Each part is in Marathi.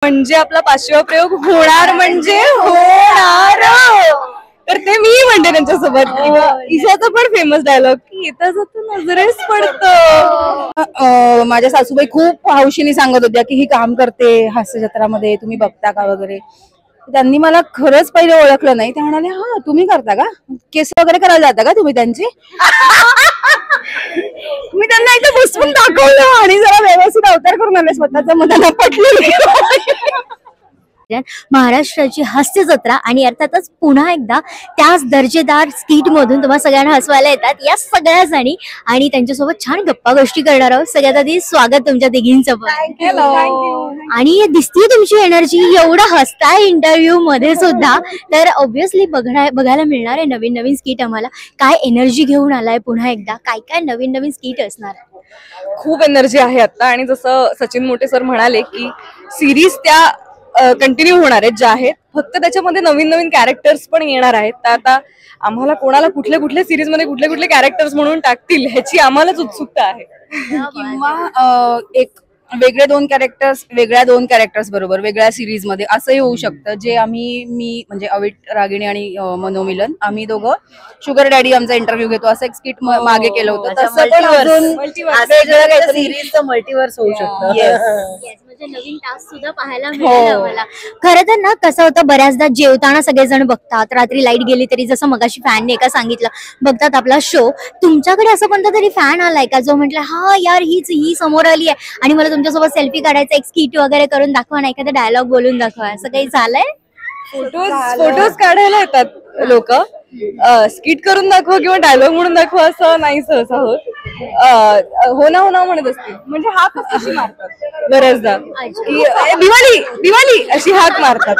म्हणजे आपला 5वा प्रयोग होणार म्हणजे होणार. तर ते मी म्हणते त्यांच्यासोबत. ईशाचा पण फेमस डायलॉग की येता जाता नजरेस पडतं. माझ्या सासूबाई खूप हौशीने सांगत होत्या की ही काम करते हास्य जत्रामध्ये, तुम्ही बघता का वगैरे. त्यांनी मला खरंच पहिले ओळखलं नाही. ते म्हणाले हा तुम्ही करता का, केस वगैरे करायला जाता का तुम्ही त्यांची. मी त्यांना एकदा बसवून दाखवलं आणि जरा व्यवस्थित अवतार करून आले स्वतःचा, मनाला पटलं. महाराष्ट्राची हास्य जत्रा आणि अर्थातच पुन्हा एकदा त्याच दर्जेदार स्किट मधून तुम्हाला सगळ्यांना हसवायला येतात या सगळ्या जणी आणि त्यांच्यासोबत छान गप्पा गोष्टी करणार आहोत. सगळ्यात आधी स्वागत तुमच्या तिघींचं पण. आणि दिसतीये तुमची एनर्जी, एवढं हसताय इंटरव्ह्यू मध्ये सुद्धा, तर ऑब्व्हियसली बघायला मिळणार आहे नवीन नवीन स्किट. आम्हाला काय एनर्जी घेऊन आलाय पुन्हा एकदा, काय काय नवीन नवीन स्किट असणार. खूप एनर्जी आहे आता. आणि जसं सचिन मोटे सर म्हणाले की सिरीज त्या कंटिन्यू होणार आहेत ज्या आहेत, फक्त त्याच्यामध्ये नवीन नवीन कॅरेक्टर्स पण येणार आहेत. तर आता आम्हाला कोणाला कुठल्या कुठल्या सिरीज मध्ये कुठले कुठले कॅरेक्टर्स म्हणून टाकतील ह्याची आम्हालाच उत्सुकता आहे. किंवा एक वेगळ्या दोन कॅरेक्टर्स बरोबर वेगळ्या सिरीज मध्ये असंही होऊ शकतं. जे मी म्हणजे अविट रागिणी आणि मनोमिलन आम्ही दोघं शुगर डॅडी आमचा इंटरव्ह्यू घेतो असं एक स्किट मागे केलं होतं. तसं पण अजून सिरीजचं मल्टीवर्स होऊ शकतं. नवीन टास्क सुद्धा पाहायला मिळालं आम्हाला. खरं तर ना कसं होतं, बऱ्याचदा जेवताना सगळेजण बघतात, रात्री लाईट गेली तरी, जसं मगाशी फॅनने एका सांगितलं, बघतात आपला शो. तुमच्याकडे असं कोणता तरी फॅन आलाय का जो म्हटलं हा यार ही समोर आली आहे आणि मला तुमच्यासोबत सेल्फी काढायचा, एक स्किट वगैरे करून दाखवा ना, एखादा डायलॉग बोलून दाखवा, असं काही झालंय? फोटोज काढायला येतात लोक, स्किट करून दाखवा किंवा डायलॉग म्हणून दाखवा असं नाही सहसा होत. हो ना म्हणत असतील, म्हणजे हाक अशी मारतात बऱ्याचदा की दिवाळी अशी हाक मारतात.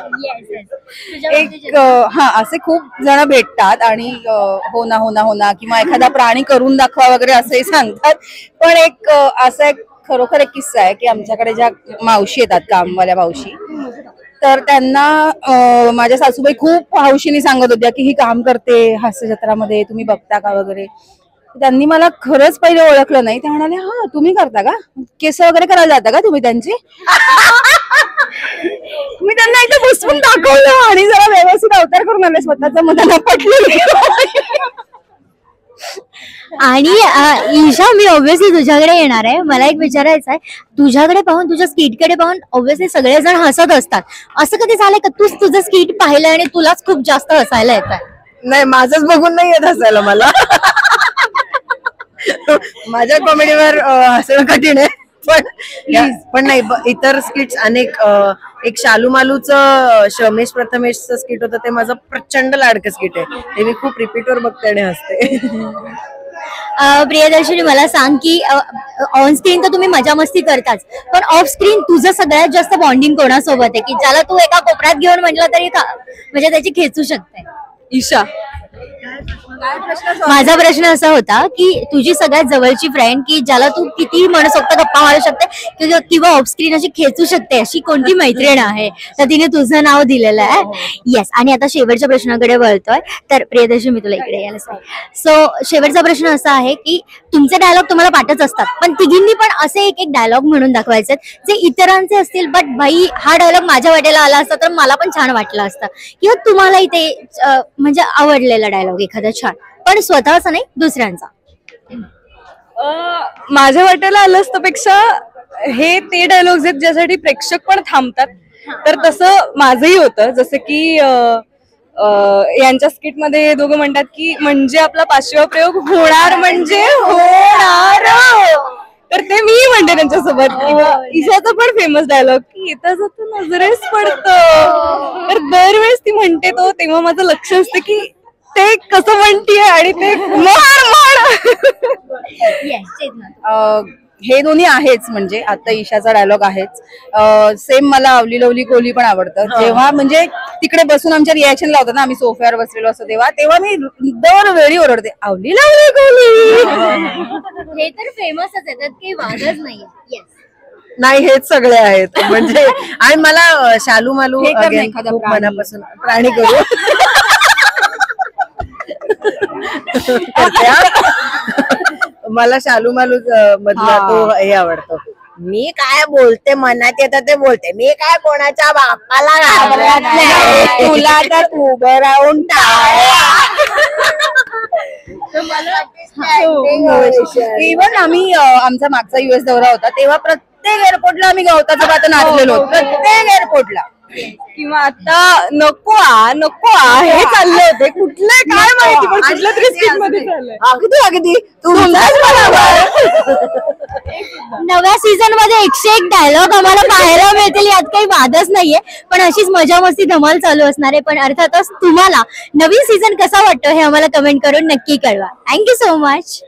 एक असे खूप जण भेटतात आणि हो ना किंवा एखादा प्राणी करून दाखवा वगैरे असंही सांगतात. पण एक असा एक खरोखर एक किस्सा आहे की आमच्याकडे ज्या मावशी येतात, कामवाल्या मावशी, तर त्यांना माझ्या सासूबाई खूप हौशीने सांगत होत्या की ही काम करते हास्य जत्रामध्ये, तुम्ही बघता का वगैरे. त्यांनी मला खरंच पहिले ओळखलं नाही. ते म्हणाले हा तुम्ही करता का, केस वगैरे करायला जाता का तुम्ही त्यांची. मी त्यांना एकदा बसवून दाखवलं आणि जरा व्यवस्थित अवतार करून आले स्वतःचा, मनाला पटलं. आणि ईशा, मी ऑब्व्हियसली तुझ्याकडे येणार आहे. मला एक विचारायचं आहे, तुझ्याकडे पाहून, तुझ्या स्किटकडे पाहून ऑब्व्हियसली सगळेजण हसत असतात. असं कधी झालंय का तूच तुझं स्किट पाहिलं आणि तुलाच खूप जास्त हसायला येत आहे? नाही, माझंच बघून नाही येत हसायला मला. माझ्या कॉमेडीवर हसणं कठीण आहे. पण नाही, इतर स्किट्स अनेक, एक शालू मालूचं शमेश प्रथमेशचं स्किट होतं, ते माझं प्रचंड लाडकं स्किट आहे. ते मी खूप रिपीटवर बघते आणि हसते. प्रियदर्शनी, मला सांग की ऑन स्क्रीन तर तुम्ही मजा मस्ती करताच, पण ऑफ स्क्रीन तुझं सगळ्यात जास्त बॉन्डिंग कोणासोबत आहे की ज्याला तू एका कोपऱ्यात घेऊन म्हटलं तरी म्हणजे त्याची खेचू शकते? ईशा. माझा प्रश्न असा होता की तुझी सगळ्यात जवळची फ्रेंड की ज्याला तू किती मनसोक्त गप्पा मारू शकते किंवा ऑफ स्क्रीन अशी खेचू शकते, अशी कोणती मैत्रीण आहे? तर तिने तुझं नाव दिलेलं आहे. येस. आणि आता शेवटच्या प्रश्नाकडे वळतोय. तर प्रियदर्शनी, मी तुला इकडे यायला सांग. सो शेवटचा प्रश्न असा आहे की तुमचे डायलॉग तुम्हाला पाठच असतात, पण तिघींनी पण असे एक डायलॉग म्हणून दाखवायचे जे इतरांचे असतील, बट भाई हा डायलॉग माझ्या वाटेला आला असता तर मला पण छान वाटलं असतं, किंवा तुम्हालाही ते म्हणजे आवडलेला डायलॉग एखादा छान, पण स्वतःचा नाही, दुसऱ्यांचा. माझ्या वाट्याला आलं असतं हे ते डायलॉग्स आहेत ज्यासाठी प्रेक्षक पण थांबतात. तर तसं माझंही होतं. जसं की यांच्या स्किट मध्ये दोघं म्हणतात की म्हणजे आपला 5वा प्रयोग होणार म्हणजे होणार. तर ते मी म्हणते त्यांच्यासोबत. ईशाचा पण फेमस डायलॉग की येता जाता नजरेस पडतं. तर दरवेळेस ती म्हणते तो, तेव्हा माझं लक्ष असतं की ते कसं म्हणतीये आणि ते हे दोन्ही आहेच. म्हणजे आता ईशाचा डायलॉग आहेच. सेम मला अवली लवली कोहली पण आवडतं. जेव्हा म्हणजे तिकडे बसून आमच्या रिॲक्शन लावतात ना, आम्ही सोफ्यावर बसलेलो असतो तेव्हा मी दरवेळी ओरडते अवली लवली कोहली. हे तर फेमसच आहे, त्यात काही वादच नाही. नाही, हेच सगळे आहेत. म्हणजे आणि मला शालू मालू खूप मनापासून प्राणी करू मला शालू मालू मधला तो हे आवडतो, मी काय बोलते मनात येतं ते बोलते. मी काय कोणाच्या बापाला घाबरत नाही. तुला तर उभं राहून इव्हन आम्ही आमचा मागचा युएस दौरा होता तेव्हा प्रत्येक एअरपोर्टला आम्ही गवताचं पात नाचलेलो होतो. प्रत्येक एअरपोर्टला. किंवा आता नको हे चालले होते कुठले काय माहिती पण कुठल्या तरी स्किट मध्ये चाललंय. अगदी तुमचाच बरोबर. नव्या सीझन मध्ये 101 डायलॉग आम्हाला पाहायला मिळतील यात काही वादच नाहीये. पण अशीच मजा मस्ती धमाल चालू असणार आहे. पण अर्थातच तुम्हाला नवीन सीझन कसा वाटतो हे आम्हाला कमेंट करून नक्की कळवा. Thank you so much.